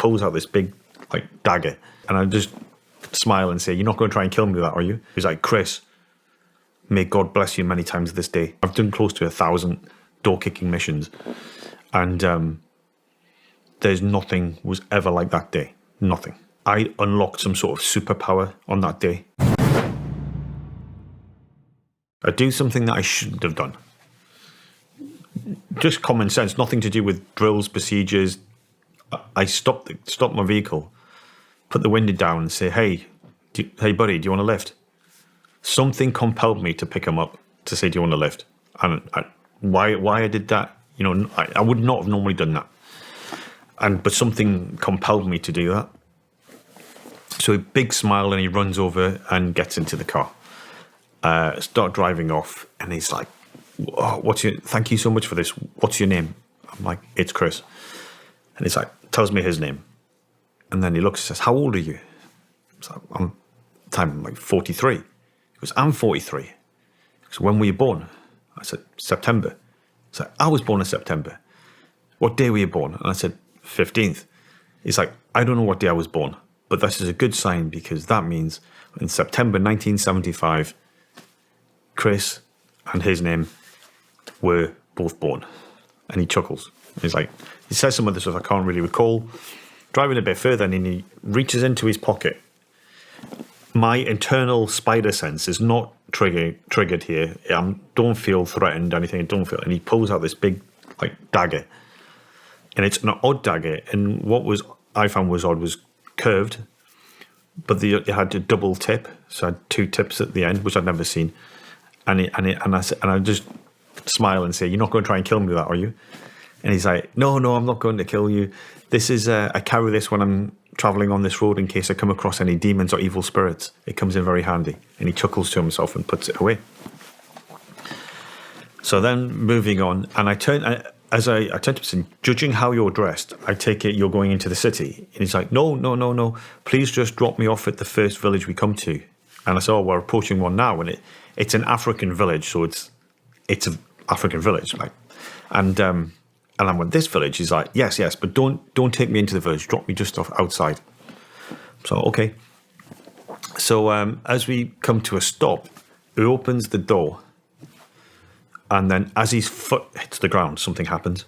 pulls out this big, like, dagger. And I just smile and say, "You're not going to try and kill me with that, are you?" He's like, "Chris, may God bless you many times this day." I've done close to 1,000 door-kicking missions. And there's nothing was ever like that day. Nothing. I unlocked some sort of superpower on that day. I do something that I shouldn't have done. Just common sense, nothing to do with drills, procedures. I stopped my vehicle, put the window down and say, hey buddy, do you want a lift? Something compelled me to pick him up to say, do you want a lift? And why I did that, I would not have normally done that. But something compelled me to do that. So a big smile, and he runs over and gets into the car. Start driving off, and he's like, "Oh, thank you so much for this. What's your name?" I'm like, "It's Chris." And he's like, tells me his name. And then he looks and says, "How old are you?" I'm like 43. He goes, "I'm 43. He goes, "When were you born?" I said, "September." He's like, "I was born in September. What day were you born?" And I said, 15th. He's like, "I don't know what day I was born, but this is a good sign, because that means in September 1975, Chris and his name were both born." And he chuckles. He's like, he says some other stuff I can't really recall. Driving a bit further, and he reaches into his pocket. My internal spider sense is not triggered here. I don't feel threatened or anything. And he pulls out this big, like, dagger. And it's an odd dagger. And what I found was odd was curved, but it had a double tip. So it had two tips at the end, which I'd never seen. And I just smile and say, "You're not going to try and kill me with that, are you?" And he's like, No, I'm not going to kill you. This is, I carry this when I'm traveling on this road in case I come across any demons or evil spirits. It comes in very handy. And he chuckles to himself and puts it away. So then moving on, and I turn to him and say, "Judging how you're dressed, I take it you're going into the city." And he's like, No. Please just drop me off at the first village we come to. And I said, "Oh, we're approaching one now." And it's an African village, so it's an African village, like, and I'm with this village. He's like, yes, but don't take me into the village. Drop me just off outside. So okay. So as we come to a stop, he opens the door, and then as his foot hits the ground, something happens.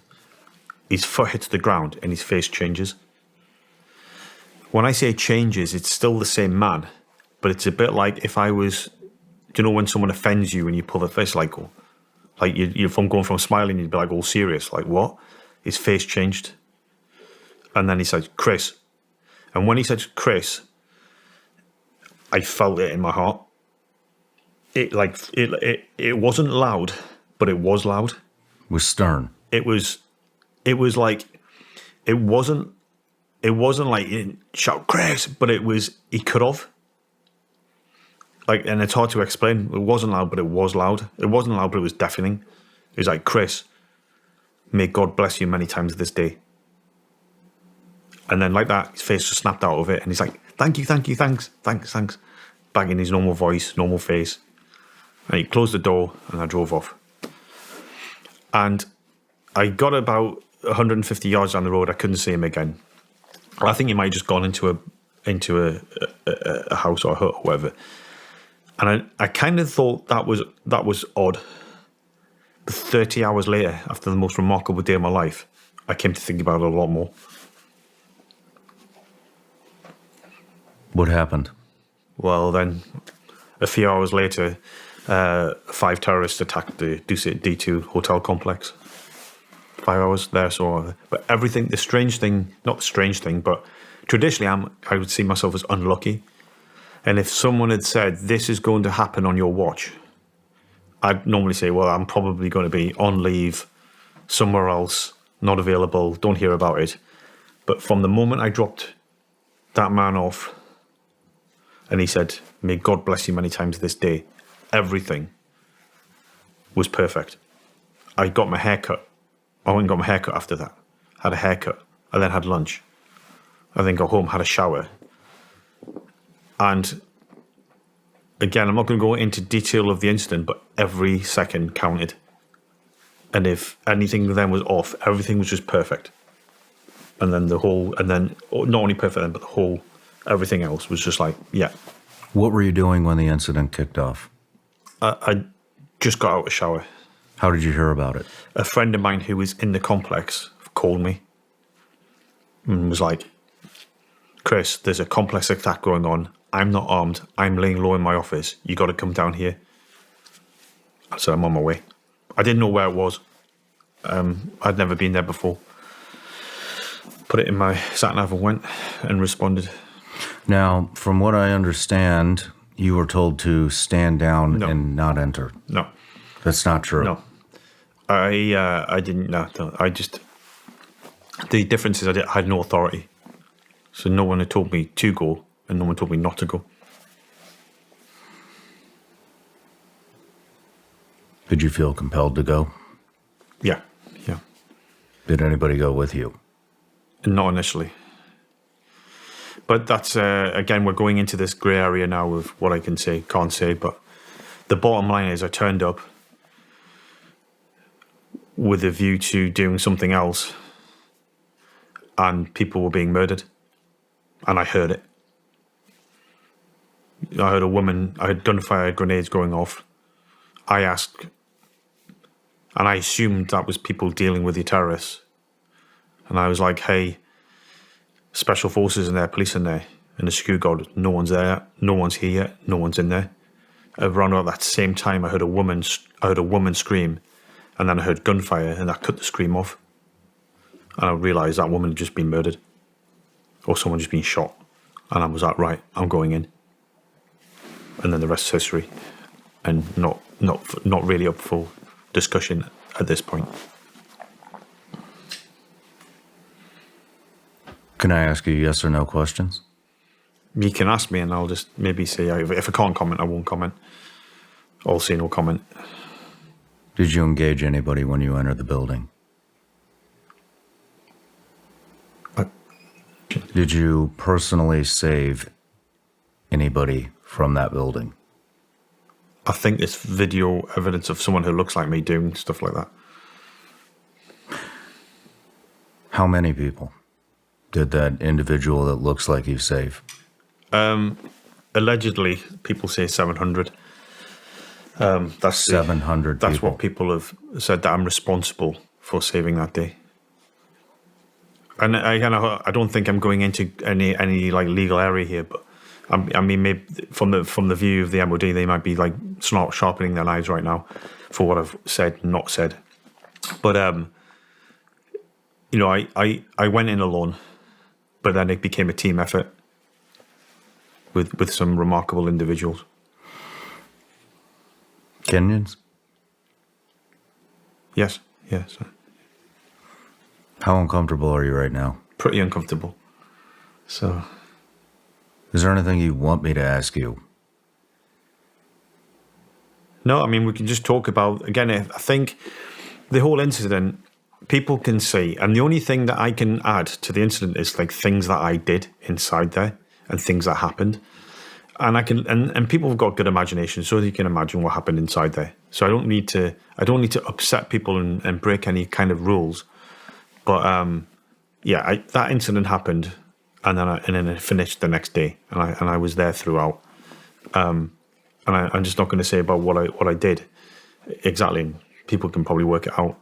His foot hits the ground, and his face changes. When I say changes, it's still the same man, but it's a bit like if I was, do you know when someone offends you and you pull their face, like you from going from smiling, you'd be like all serious, like what? His face changed. And then he said, "Chris." And when he said Chris, I felt it in my heart. It wasn't loud, but it was loud. It was stern. It was like, it wasn't like he didn't shout Chris, but he could have. Like, and it's hard to explain. It wasn't loud, but it was loud. It wasn't loud, but it was deafening. It was like, "Chris, may God bless you many times this day." And then like that, his face just snapped out of it. And he's like, thank you, thanks. Back in his normal voice, normal face. And he closed the door, and I drove off. And I got about 150 yards down the road. I couldn't see him again. I think he might have just gone into a house or a hut or whatever. And I kind of thought that was odd. But 30 hours later, after the most remarkable day of my life, I came to think about it a lot more. What happened? Well, then, a few hours later, 5 terrorists attacked the D2 hotel complex. 5 hours there, so. But everything, not the strange thing, but traditionally I would see myself as unlucky. And if someone had said, "This is going to happen on your watch," I'd normally say, well, I'm probably going to be on leave, somewhere else, not available, don't hear about it. But from the moment I dropped that man off, and he said, "May God bless you many times this day," everything was perfect. I got my hair cut. I went and got my hair cut after that. Had a haircut. I then had lunch. I then got home, had a shower. And again, I'm not going to go into detail of the incident, but every second counted. And if anything then was off, everything was just perfect. And then not only perfect then, but everything else was just like, yeah. What were you doing when the incident kicked off? I just got out of the shower. How did you hear about it? A friend of mine who was in the complex called me and was like, Chris, there's a complex attack going on. I'm not armed. I'm laying low in my office. You got to come down here. I said, I'm on my way. I didn't know where it was. I'd never been there before. Put it in my sat-nav and went and responded. Now, from what I understand, you were told to stand down and not enter. No. That's not true. No. I didn't. No. I just... The difference is I had no authority. So no one had told me to go and no one told me not to go. Did you feel compelled to go? Yeah. Did anybody go with you? Not initially. But that's, again, we're going into this grey area now of what I can say, can't say. But the bottom line is I turned up with a view to doing something else and people were being murdered. And I heard it. I heard a woman, I had gunfire grenades going off. I asked, and I assumed that was people dealing with the terrorists. And I was like, hey, special forces in there, police in there, and the security guard, no one's there, no one's here yet, no one's in there. Around about that same time, I heard a woman scream, and then I heard gunfire, and that cut the scream off. And I realised that woman had just been murdered, or someone just been shot. And I was like, right, I'm going in. And then the rest is history, and not really up for discussion at this point. Can I ask you yes or no questions? You can ask me and I'll just maybe say, if I can't comment, I won't comment. I'll say no comment. Did you engage anybody when you entered the building? Did you personally save anybody from that building? I think there's video evidence of someone who looks like me doing stuff like that. How many people did that individual that looks like you save? Allegedly, people say 700. That's 700 That's people. what people have said that I'm responsible for saving that day. And I don't think I'm going into any like legal area here, but I mean, maybe from the view of the MOD, they might be like sharpening their knives right now for what I've said, not said. But I went in alone, but then it became a team effort with some remarkable individuals. Kenyans? Yes. How uncomfortable are you right now? Pretty uncomfortable. So, is there anything you want me to ask you? No, I mean, we can just talk about, again, I think the whole incident, people can see, and the only thing that I can add to the incident is like things that I did inside there and things that happened. And I can, and people have got good imagination, so they can imagine what happened inside there. So I don't need to upset people and break any kind of rules. But that incident happened, and then it finished the next day, and I was there throughout. And I'm just not going to say about what I did exactly. People can probably work it out.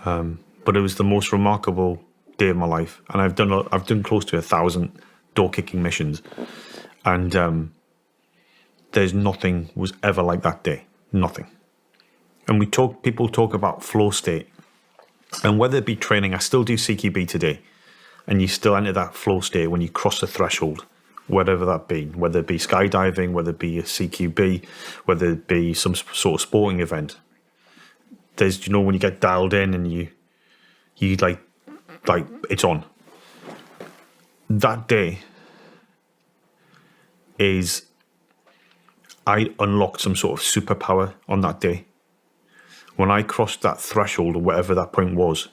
But it was the most remarkable day of my life, and I've done close to 1,000 door kicking missions, and there's nothing was ever like that day. Nothing. And people talk about flow state. And whether it be training, I still do CQB today, and you still enter that flow state when you cross the threshold, whatever that be, whether it be skydiving, whether it be a CQB, whether it be some sort of sporting event. There's, when you get dialed in and you like it's on. That day I unlocked some sort of superpower on that day. When I crossed that threshold or whatever that point was,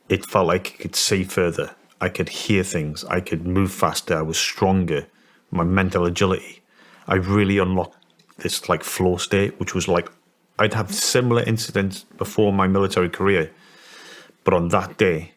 it felt like I could see further. I could hear things. I could move faster. I was stronger. My mental agility. I really unlocked this like flow state, which was like, I'd had similar incidents before my military career. But on that day,